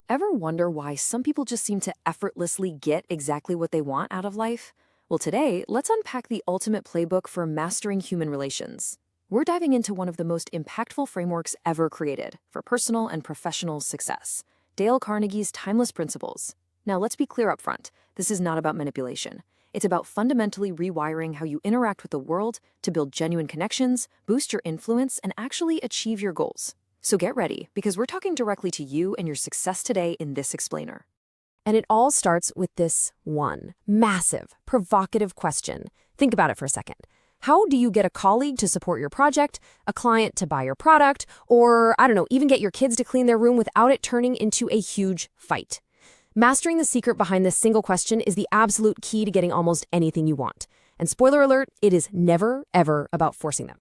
Ever wonder why some people just seem to effortlessly get exactly what they want out of life? Well, today, let's unpack the ultimate playbook for mastering human relations. We're diving into one of the most impactful frameworks ever created for personal and professional success, Dale Carnegie's timeless principles. Now, let's be clear up front. This is not about manipulation. It's about fundamentally rewiring how you interact with the world to build genuine connections, boost your influence, and actually achieve your goals. So get ready, because we're talking directly to you and your success today in this explainer. And it all starts with this one massive, provocative question. Think about it for a second. How do you get a colleague to support your project, a client to buy your product, or, even get your kids to clean their room without it turning into a huge fight? Mastering the secret behind this single question is the absolute key to getting almost anything you want. And spoiler alert, it is never, ever about forcing them.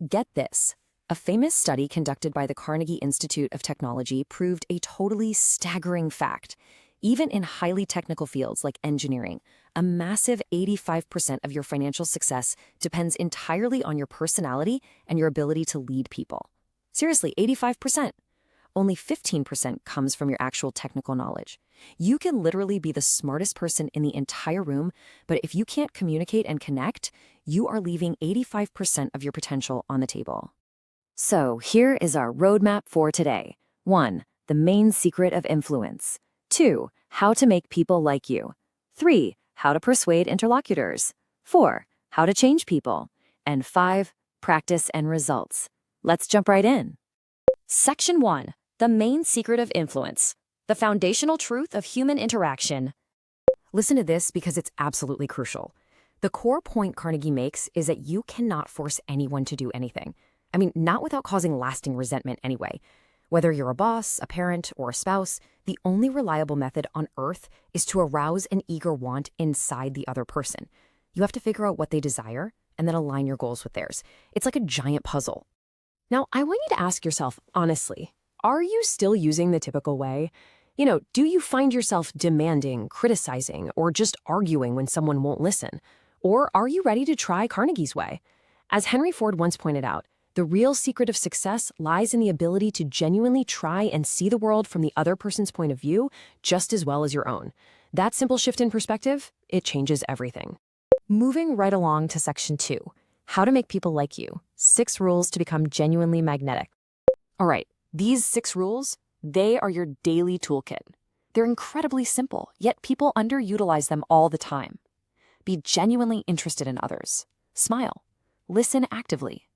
Get this. A famous study conducted by the Carnegie Institute of Technology proved a totally staggering fact. Even in highly technical fields like engineering, a massive 85% of your financial success depends entirely on your personality and your ability to lead people. Seriously, 85%. Only 15% comes from your actual technical knowledge. You can literally be the smartest person in the entire room, but if you can't communicate and connect, you are leaving 85% of your potential on the table. So here is our roadmap for today. 1. The main secret of influence. 2. How to make people like you. 3. How to persuade interlocutors. 4. How to change people. And 5. Practice and results. Let's jump right in. Section 1. The main secret of influence. The foundational truth of human interaction. Listen to this because it's absolutely crucial. The core point Carnegie makes is that you cannot force anyone to do anything. Not without causing lasting resentment anyway. Whether you're a boss, a parent, or a spouse, the only reliable method on earth is to arouse an eager want inside the other person. You have to figure out what they desire and then align your goals with theirs. It's like a giant puzzle. Now, I want you to ask yourself, honestly, are you still using the typical way? Do you find yourself demanding, criticizing, or just arguing when someone won't listen? Or are you ready to try Carnegie's way? As Henry Ford once pointed out, the real secret of success lies in the ability to genuinely try and see the world from the other person's point of view just as well as your own. That simple shift in perspective, it changes everything. Moving right along to Section 2, How to Make People Like You, 6 Rules to Become Genuinely Magnetic. All right, these 6 rules, they are your daily toolkit. They're incredibly simple, yet people underutilize them all the time. Be genuinely interested in others. Smile. Listen actively.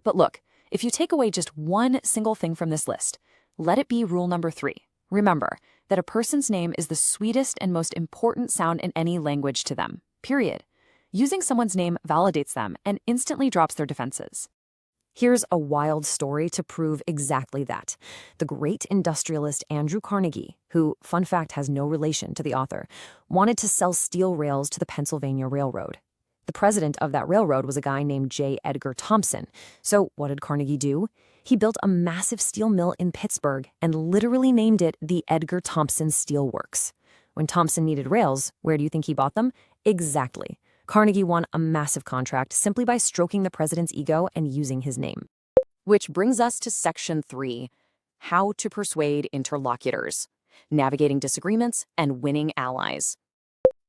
But look, if you take away just one single thing from this list, let it be rule number 3. Remember that a person's name is the sweetest and most important sound in any language to them, period. Using someone's name validates them and instantly drops their defenses. Here's a wild story to prove exactly that. The great industrialist Andrew Carnegie, who, fun fact, has no relation to the author, wanted to sell steel rails to the Pennsylvania Railroad. The president of that railroad was a guy named J. Edgar Thompson. So what did Carnegie do? He built a massive steel mill in Pittsburgh and literally named it the Edgar Thompson Steel Works. When Thompson needed rails, where do you think he bought them? Exactly. Carnegie won a massive contract simply by stroking the president's ego and using his name. Which brings us to Section 3, How to Persuade Interlocutors, Navigating Disagreements and Winning Allies.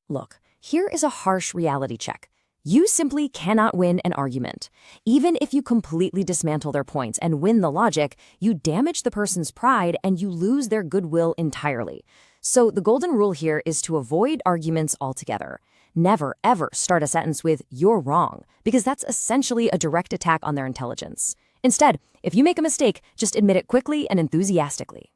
Look, here is a harsh reality check. You simply cannot win an argument. Even if you completely dismantle their points and win the logic, you damage the person's pride and you lose their goodwill entirely. So the golden rule here is to avoid arguments altogether. Never, ever start a sentence with, "You're wrong," because that's essentially a direct attack on their intelligence. Instead, if you make a mistake, just admit it quickly and enthusiastically.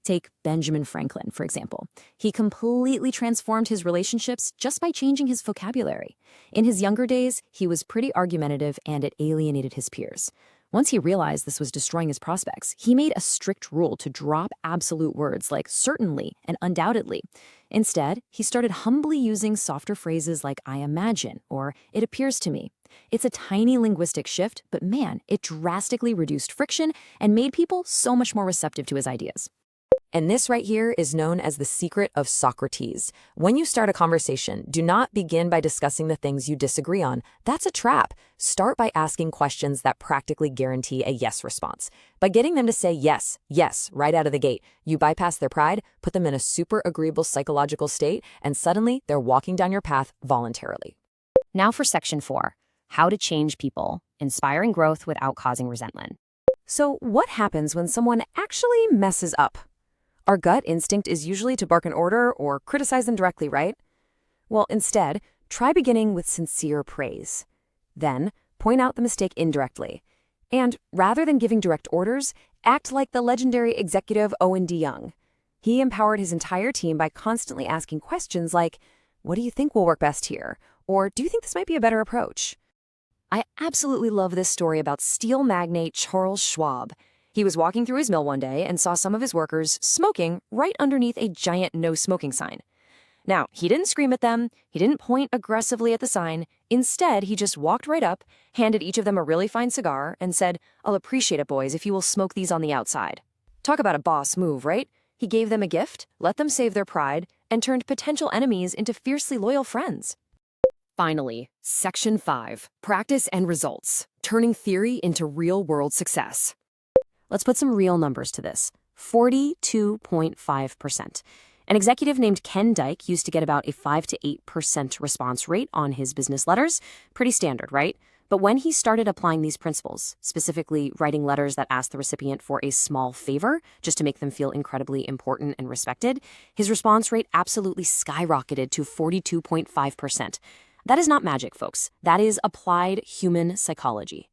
Take Benjamin Franklin, for example. He completely transformed his relationships just by changing his vocabulary. In his younger days, he was pretty argumentative and it alienated his peers. Once he realized this was destroying his prospects, he made a strict rule to drop absolute words like certainly and undoubtedly. Instead, he started humbly using softer phrases like "I imagine" or "it appears to me." It's a tiny linguistic shift, but man, it drastically reduced friction and made people so much more receptive to his ideas. And this right here is known as the secret of Socrates. When you start a conversation, do not begin by discussing the things you disagree on. That's a trap. Start by asking questions that practically guarantee a yes response. By getting them to say yes, yes, right out of the gate, you bypass their pride, put them in a super agreeable psychological state, and suddenly they're walking down your path voluntarily. Now for Section 4, How to Change People, Inspiring Growth Without Causing Resentment. So what happens when someone actually messes up? Our gut instinct is usually to bark an order or criticize them directly, right? Well, instead, try beginning with sincere praise. Then, point out the mistake indirectly. And rather than giving direct orders, act like the legendary executive Owen D. Young. He empowered his entire team by constantly asking questions like, "What do you think will work best here?" Or, "Do you think this might be a better approach?" I absolutely love this story about steel magnate Charles Schwab. He was walking through his mill one day and saw some of his workers smoking right underneath a giant no smoking sign. Now, he didn't scream at them, he didn't point aggressively at the sign. Instead, he just walked right up, handed each of them a really fine cigar, and said, "I'll appreciate it, boys, if you will smoke these on the outside." Talk about a boss move, right? He gave them a gift, let them save their pride, and turned potential enemies into fiercely loyal friends. Finally, Section 5, Practice and Results, Turning Theory into Real-World Success. Let's put some real numbers to this. 42.5%. An executive named Ken Dyke used to get about a 5 to 8% response rate on his business letters. Pretty standard, right? But when he started applying these principles, specifically writing letters that asked the recipient for a small favor, just to make them feel incredibly important and respected, his response rate absolutely skyrocketed to 42.5%. That is not magic, folks. That is applied human psychology.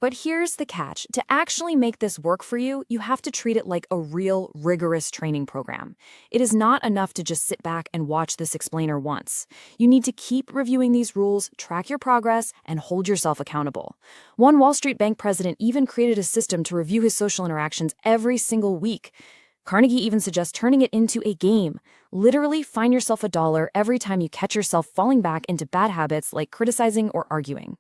But here's the catch. To actually make this work for you, you have to treat it like a real, rigorous training program. It is not enough to just sit back and watch this explainer once. You need to keep reviewing these rules, track your progress, and hold yourself accountable. One Wall Street bank president even created a system to review his social interactions every single week. Carnegie even suggests turning it into a game. Literally find yourself $1 every time you catch yourself falling back into bad habits like criticizing or arguing.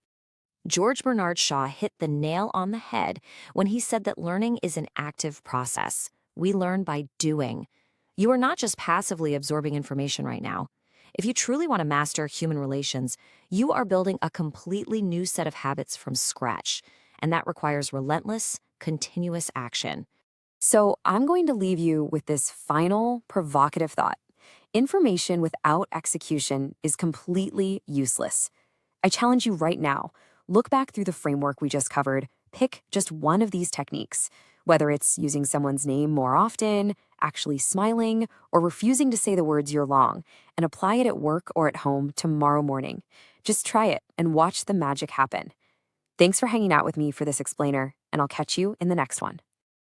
George Bernard Shaw hit the nail on the head when he said that learning is an active process. We learn by doing. You are not just passively absorbing information right now. If you truly want to master human relations, you are building a completely new set of habits from scratch, and that requires relentless, continuous action. So I'm going to leave you with this final, provocative thought. Information without execution is completely useless. I challenge you right now. Look back through the framework we just covered, pick just one of these techniques, whether it's using someone's name more often, actually smiling, or refusing to say the words "you're long," and apply it at work or at home tomorrow morning. Just try it and watch the magic happen. Thanks for hanging out with me for this explainer, and I'll catch you in the next one.